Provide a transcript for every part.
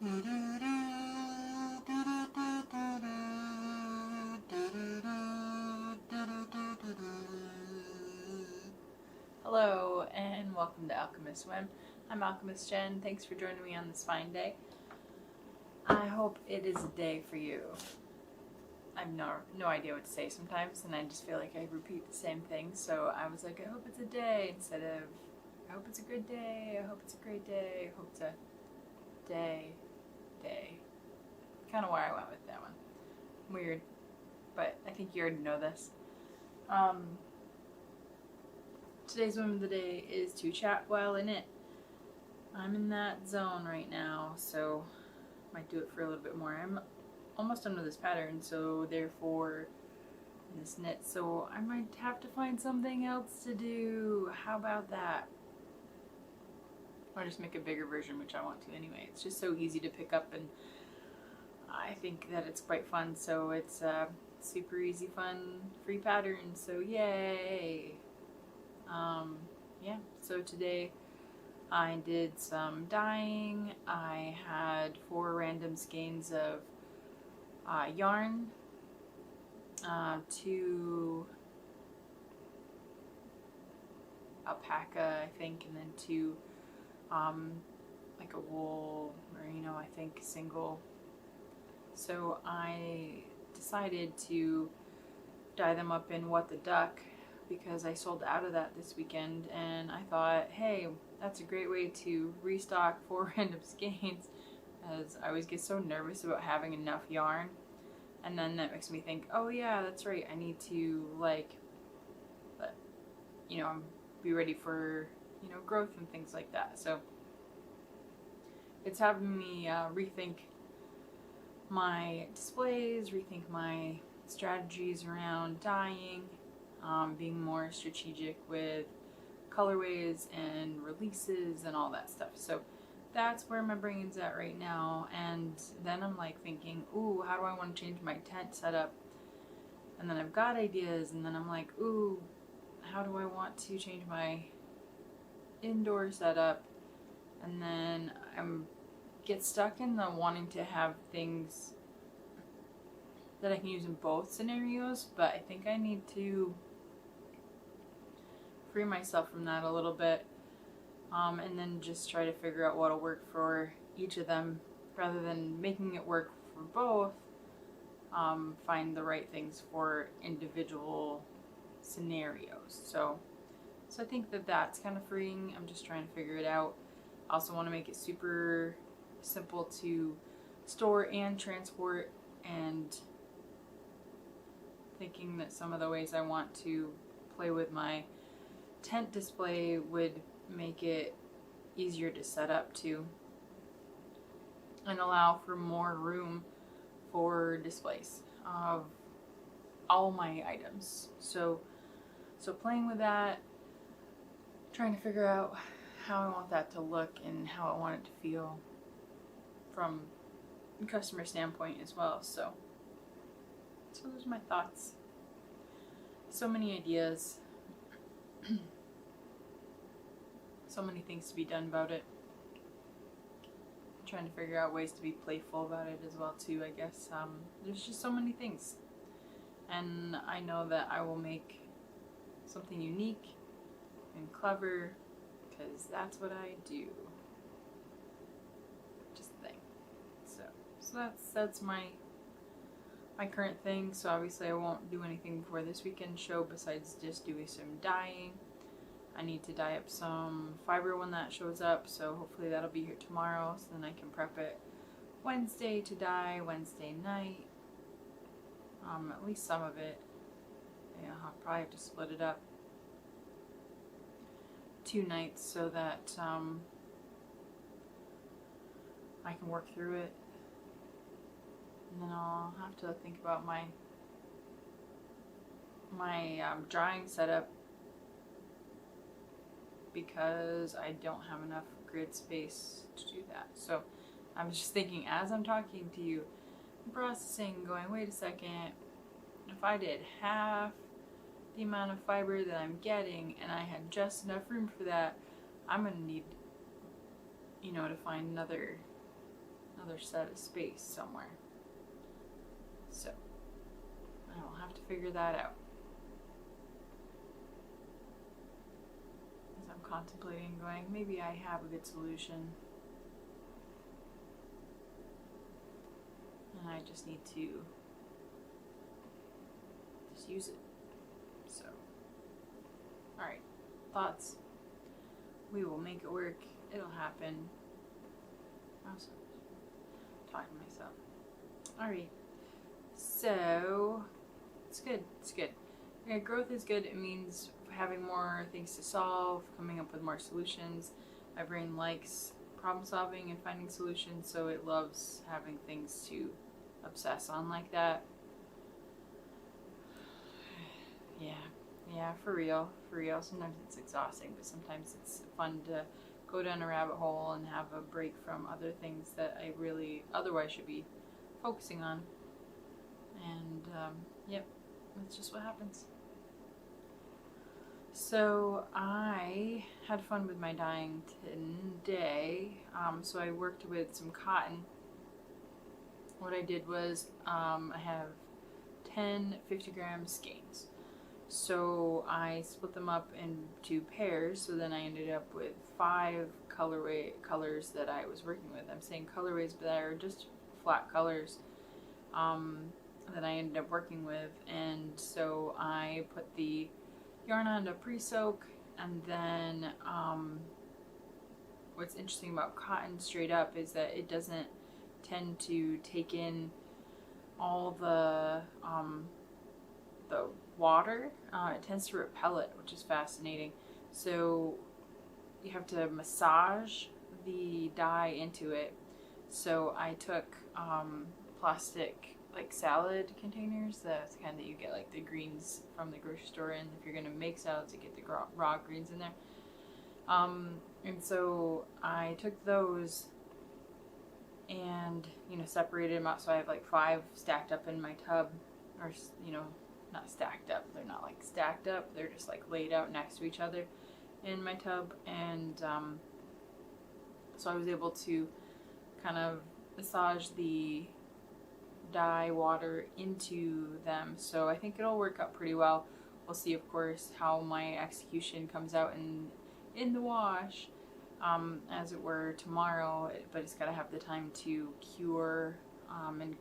Hello and welcome to Alchemist Swim. I'm Alchemist Jen. Thanks for joining me on this fine day. I hope it is a day for you. I have no idea what to say sometimes, and I just feel like I repeat the same thing. So I was like, I hope it's a day instead of I hope it's a good day. I hope it's a great day. I hope it's a day. Kind of why I went with that one. Weird, but I think you already know this. Today's whim of the day is to chat while in it. I'm in that zone right now, so might do it for a little bit more. I'm almost done with this pattern, so therefore this knit, so I might have to find something else to do. How about that? Or just make a bigger version, which I want to anyway. It's just so easy to pick up, and I think that it's quite fun. So it's super easy, fun, free pattern. So yay! Yeah. So today I did some dyeing. I had 4 random skeins of yarn, 2 alpaca, I think, and then 2 like a wool merino, I think, single. So I decided to dye them up in What the Duck because I sold out of that this weekend, and I thought, hey, that's a great way to restock 4 random skeins, as I always get so nervous about having enough yarn, and then that makes me think, oh yeah, that's right, I need to be ready for growth and things like that. So it's having me rethink my displays, rethink my strategies around dyeing, being more strategic with colorways and releases and all that stuff. So that's where my brain's at right now. And then I'm like thinking, ooh, how do I want to change my tent setup? And then I've got ideas, and then I'm like, ooh, how do I want to change my indoor setup? And then I'm get stuck in the wanting to have things that I can use in both scenarios, but I think I need to free myself from that a little bit, and then just try to figure out what'll work for each of them rather than making it work for both. Find the right things for individual scenarios. So I think that that's kind of freeing. I'm just trying to figure it out. I also want to make it super simple to store and transport, and thinking that some of the ways I want to play with my tent display would make it easier to set up too, and allow for more room for displays of all my items. So playing with that, trying to figure out how I want that to look and how I want it to feel from a customer standpoint as well. So those are my thoughts. So many ideas. So many things to be done about it. I'm trying to figure out ways to be playful about it as well too, I guess. There's just so many things. And I know that I will make something unique and clever, because that's what I do. Just a thing. So that's my current thing. So obviously I won't do anything before this weekend show besides just doing some dyeing. I need to dye up some fiber when that shows up, so hopefully that'll be here tomorrow, so then I can prep it Wednesday to dye Wednesday night. At least some of it. Yeah, I'll probably have to split it up 2 nights so that I can work through it. And then I'll have to think about my drying setup, because I don't have enough grid space to do that. So I'm just thinking as I'm talking to you, processing, going, wait a second, if I did half the amount of fiber that I'm getting and I had just enough room for that, I'm gonna need, to find another another set of space somewhere. So I will have to figure that out. As I'm contemplating going, maybe I have a good solution. And I just need to just use it. So, alright, thoughts. We will make it work. It'll happen. Also, talking to myself. Alright, so it's good. It's good. Yeah, growth is good. It means having more things to solve, coming up with more solutions. My brain likes problem solving and finding solutions, so it loves having things to obsess on like that. Yeah, for real. Sometimes it's exhausting, but sometimes it's fun to go down a rabbit hole and have a break from other things that I really otherwise should be focusing on. And yep, that's just what happens. So I had fun with my dyeing today. So I worked with some cotton. What I did was I have 10 50-gram skeins. So I split them up into pairs, so then I ended up with 5 colors that I was working with. I'm saying colorways, but they are just flat colors that I ended up working with. And so I put the yarn on to pre-soak, and then what's interesting about cotton straight up is that it doesn't tend to take in all the water. It tends to repel it, which is fascinating. So you have to massage the dye into it. So I took plastic like salad containers, that's the kind that you get like the greens from the grocery store, and if you're gonna make salads, you get the raw greens in there. And so I took those and separated them out, so I have like 5 stacked up in my tub, or not stacked up, they're not like stacked up, they're just like laid out next to each other in my tub. And so I was able to kind of massage the dye water into them, so I think it'll work out pretty well. We'll see, of course, how my execution comes out in the wash, as it were, tomorrow, but it's got to have the time to cure and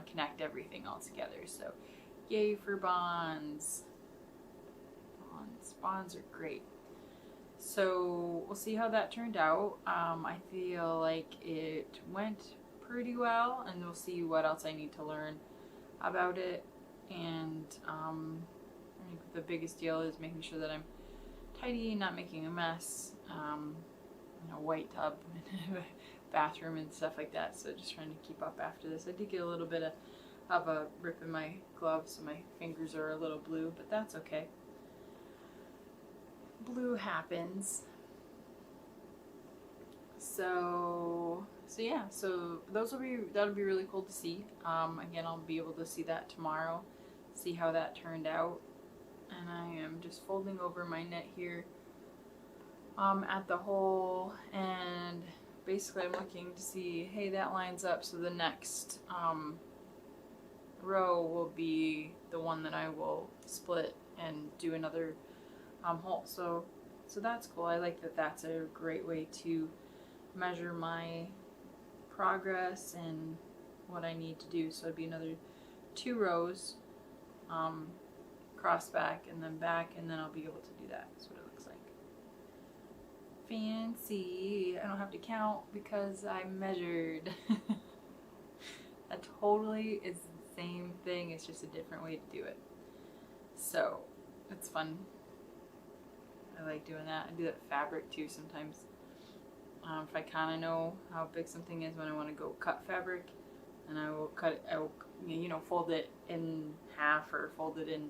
connect everything all together. So yay for bonds. Bonds are great. So we'll see how that turned out. I feel like it went pretty well, and we'll see what else I need to learn about it. And I think the biggest deal is making sure that I'm tidy, not making a mess. A white tub, bathroom and stuff like that, so just trying to keep up after this. I did get a little bit of a rip in my glove, so my fingers are a little blue, but that's okay. Blue happens. So yeah, so that'll be really cool to see. Again, I'll be able to see that tomorrow, see how that turned out. And I am just folding over my knit here at the hole, and basically I'm looking to see, hey, that lines up, so the next row will be the one that I will split and do another hole. So that's cool. I like that. That's a great way to measure my progress and what I need to do. So it'd be another 2 rows, cross back and then back, and then I'll be able to do that. That's what it looks like. Fancy. I don't have to count because I measured. That totally is the same thing, it's just a different way to do it. So it's fun. I like doing that. I do that with fabric too sometimes. If I kind of know how big something is, when I want to go cut fabric, and I will cut it, I will fold it in half or fold it in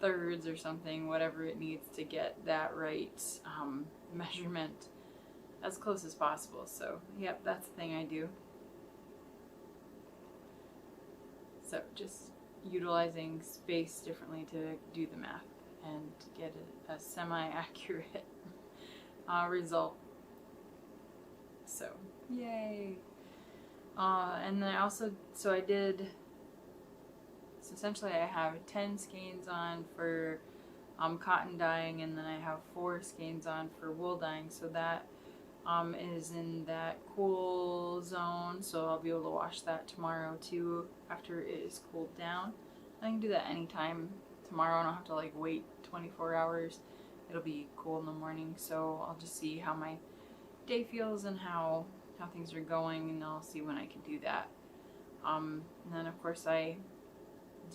thirds or something, whatever it needs to get that right measurement as close as possible. So yep, that's the thing I do. So just utilizing space differently to do the math and get a semi-accurate result. So yay. And then I also, so I did, so essentially I have 10 skeins on for cotton dyeing, and then I have 4 skeins on for wool dyeing, so that is in that cool zone, so I'll be able to wash that tomorrow too after it is cooled down. I can do that anytime tomorrow. I don't have to like wait 24 hours. It'll be cool in the morning, so I'll just see how my day feels and how things are going, and I'll see when I can do that. And then of course I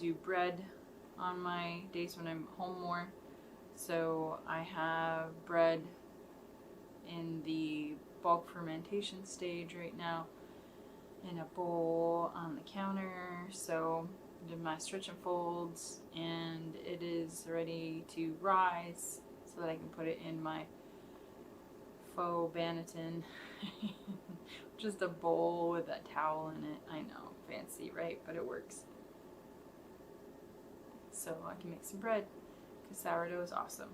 do bread on my days when I'm home more. So I have bread in the bulk fermentation stage right now in a bowl on the counter. So I did my stretch and folds, and it is ready to rise so that I can put it in my faux banneton. Just a bowl with a towel in it. I know, fancy, right? But it works. So I can make some bread because sourdough is awesome.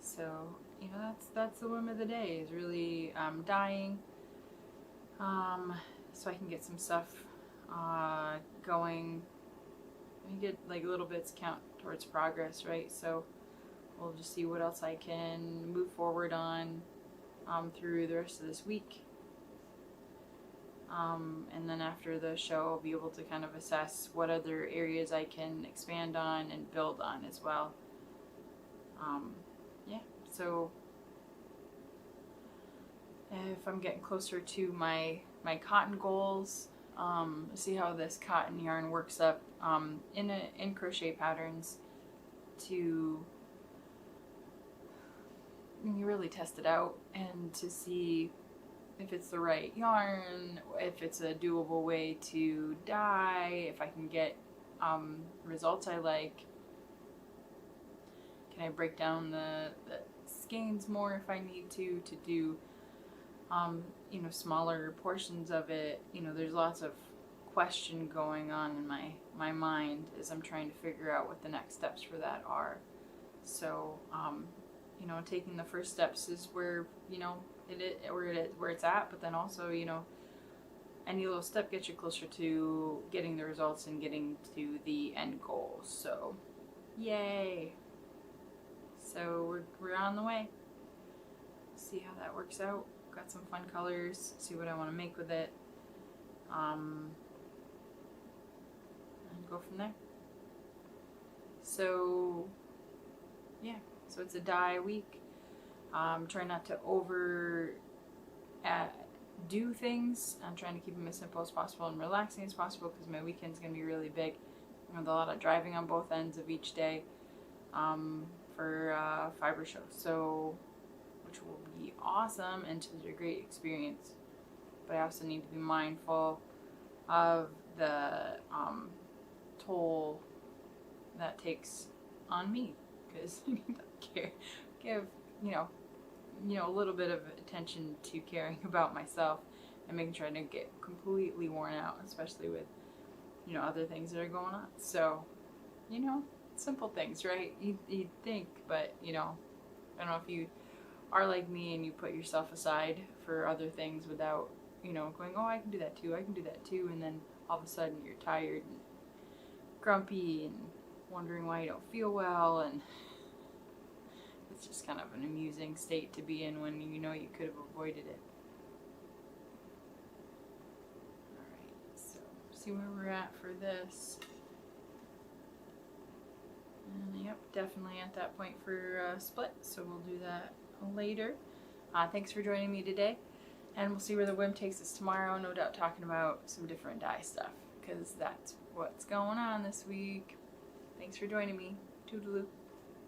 So, you know, that's the whim of the day, is really dyeing, so I can get some stuff going. You get like little bits count towards progress, right? So we'll just see what else I can move forward on through the rest of this week. And then after the show, I'll be able to kind of assess what other areas I can expand on and build on as well. Yeah, so if I'm getting closer to my cotton goals, see how this cotton yarn works up in crochet patterns to you really test it out and to see if it's the right yarn, if it's a doable way to dye, if I can get results I like. Can I break down the skeins more if I need to do you know, smaller portions of it? You know, there's lots of question going on in my mind as I'm trying to figure out what the next steps for that are. So you know, taking the first steps is where, you know, where it's at, but then also, you know, any little step gets you closer to getting the results and getting to the end goal. So yay. So we're on the way. See how that works out. Got some fun colors. See what I want to make with it. And go from there. So yeah. So it's a dye week. Try not to do things. I'm trying to keep them as simple as possible and relaxing as possible because my weekend's going to be really big with a lot of driving on both ends of each day for fiber show. So, which will be awesome and just a great experience. But I also need to be mindful of the toll that takes on me, because give you know a little bit of attention to caring about myself and making sure I don't get completely worn out, especially with, you know, other things that are going on. So, you know, simple things, right? You'd think, but you know, I don't know if you are like me and you put yourself aside for other things without, you know, going, oh, I can do that too, and then all of a sudden you're tired and grumpy and wondering why you don't feel well, and it's just kind of an amusing state to be in when you know you could have avoided it. Alright, so see where we're at for this. And yep, definitely at that point for split, so we'll do that later. Thanks for joining me today, and we'll see where the whim takes us tomorrow. No doubt talking about some different dye stuff, because that's what's going on this week. Thanks for joining me. Toodaloo.